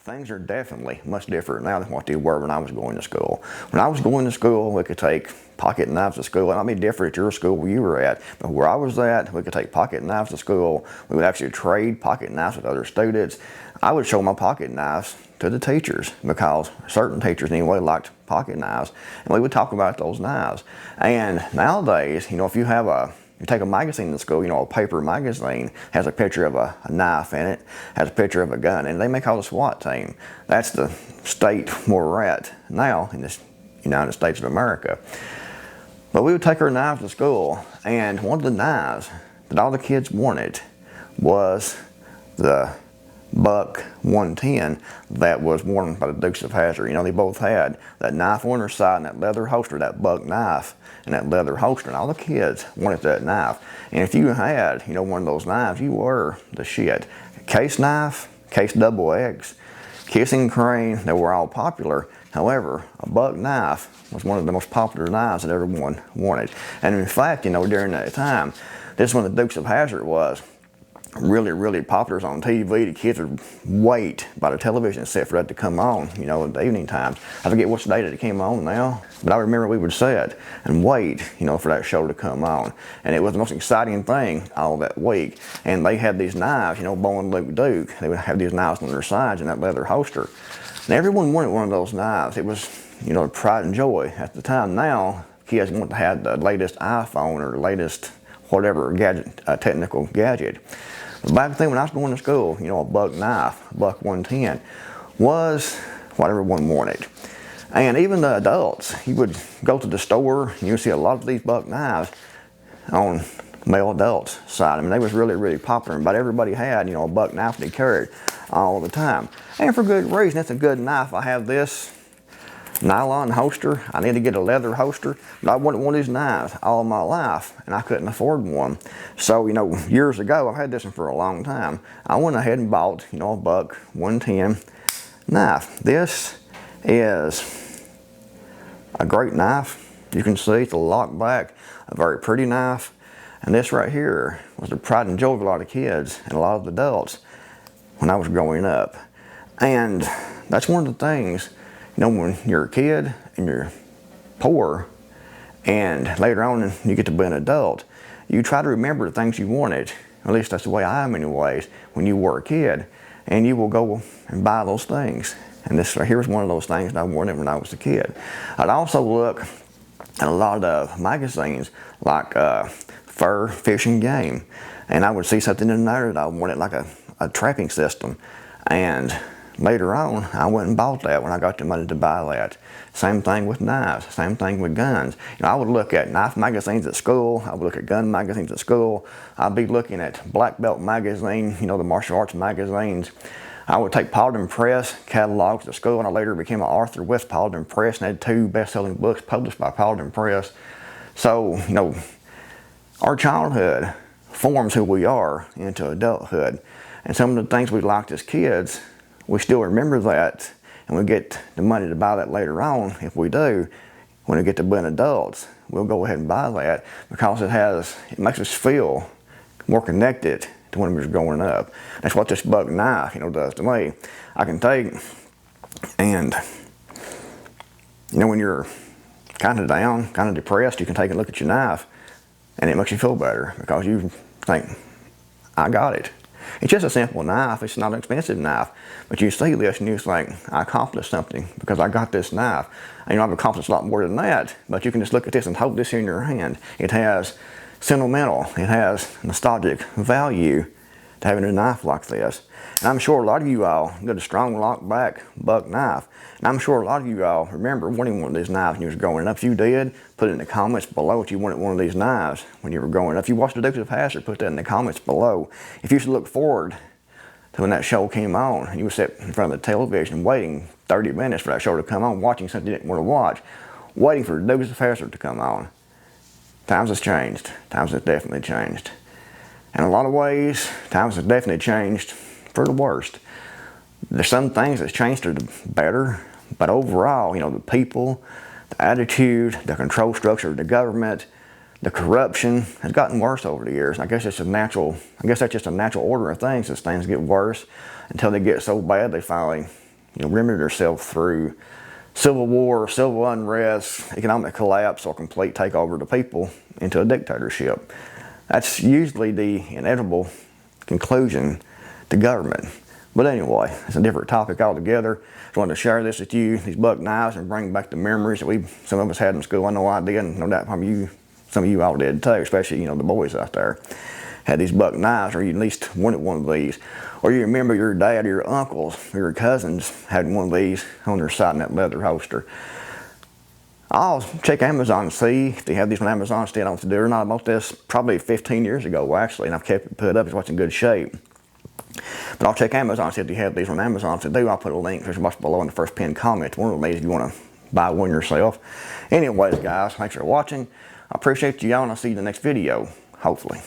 Things are definitely much different now than what they were when I was going to school. When I was going to school, we could take pocket knives to school. It might be different at your school where you were at, but where I was at, we could take pocket knives to school. We would actually trade pocket knives with other students. I would show my pocket knives to the teachers because certain teachers anyway liked pocket knives, and we would talk about those knives. And nowadays, if you take a magazine to school, a paper magazine, has a picture of a knife in it, has a picture of a gun, and they may call the SWAT team. That's the state where we're at now in the United States of America. But we would take our knives to school, and one of the knives that all the kids wanted was the Buck 110 that was worn by the Dukes of Hazzard. They both had that knife on their side and that leather holster, that Buck knife and that leather holster, and all the kids wanted that knife. And if you had, one of those knives, you were the shit. Case knife, Case XXX, Kissing Crane, they were all popular. However, a Buck knife was one of the most popular knives that everyone wanted. And in fact, during that time, this is when the Dukes of Hazzard was really popular. On TV. The kids would wait by the television set for that to come on, in the evening times. I forget which day that it came on now, but I remember we would sit and wait, for that show to come on. And it was the most exciting thing all that week. And they had these knives, Bo and Luke Duke. They would have these knives on their sides in that leather holster. And everyone wanted one of those knives. It was, pride and joy at the time. Now, kids want to have the latest iPhone or the latest whatever gadget, technical gadget. But back then when I was going to school, a Buck knife, Buck 110, was what everyone wanted. And even the adults, you would go to the store and you would see a lot of these Buck knives on male adults' side. They was really popular. About everybody had, a Buck knife they carried all the time. And for good reason. It's a good knife. I have this nylon holster. I need to get a leather holster, but I wanted one of these knives all my life, and I couldn't afford one. So, years ago, I've had this one for a long time. I went ahead and bought, a Buck 110 knife. This is a great knife. You can see it's a lock back, a very pretty knife. And this right here was the pride and joy of a lot of kids and a lot of adults when I was growing up. And that's one of the things, when you're a kid and you're poor and later on you get to be an adult, you try to remember the things you wanted. At least that's the way I am anyways, when you were a kid. And you will go and buy those things. And this right here is one of those things that I wanted when I was a kid. I'd also look at a lot of magazines like Fur, Fish, and Game. And I would see something in there that I wanted, like a trapping system. And later on, I went and bought that when I got the money to buy that. Same thing with knives, same thing with guns. I would look at knife magazines at school, I would look at gun magazines at school, I'd be looking at Black Belt magazine, the martial arts magazines. I would take Paladin Press catalogs to school, and I later became an author with Paladin Press and had 2 best-selling books published by Paladin Press. So, our childhood forms who we are into adulthood. And some of the things we liked as kids, we still remember that, and we get the money to buy that later on. If we do, when we get to being adults, we'll go ahead and buy that because it makes us feel more connected to when we were growing up. That's what this Buck knife, does to me. I can take, and when you're kind of down, kind of depressed, you can take a look at your knife, and it makes you feel better because you think, I got it. It's just a simple knife. It's not an expensive knife. But you see this and you think, I accomplished something because I got this knife. And I've accomplished a lot more than that, but you can just look at this and hold this in your hand. It has sentimental, it has nostalgic value to having a knife like this. And I'm sure a lot of you all got a strong lock back Buck knife. And I'm sure a lot of you all remember wanting one of these knives when you was growing up. If you did, put it in the comments below if you wanted one of these knives when you were growing up. If you watched the Dukes of Hazzard, put that in the comments below. If you used to look forward to when that show came on, and you would sit in front of the television waiting 30 minutes for that show to come on, watching something you didn't want to watch, waiting for the Dukes of Hazzard to come on. Times has changed. Times has definitely changed. In a lot of ways, times have definitely changed for the worst. There's some things that's changed for the better, but overall, the people, the attitude, the control structure of the government, the corruption has gotten worse over the years. And I guess that's just a natural order of things as things get worse until they get so bad they finally remedy themselves through civil war, civil unrest, economic collapse, or complete takeover of the people into a dictatorship. That's usually the inevitable conclusion to government. But anyway, it's a different topic altogether. Just wanted to share this with you, these buck knives, and bring back the memories that some of us had in school. I know I did, and no doubt some of you all did too, especially, the boys out there. Had these buck knives, or you at least wanted one of these. Or you remember your dad or your uncles or your cousins had one of these on their side in that leather holster. I'll check Amazon and see if they have these on Amazon still. I don't know if they do or not. I bought this probably 15 years ago, actually, and I've kept it put up. It's in good shape. But I'll check Amazon and see if they have these on Amazon. If they do, I'll put a link there's watch below in the first pinned comment. One of these if you want to buy one yourself. Anyways, guys, thanks for watching. I appreciate you all, and I'll see you in the next video, hopefully.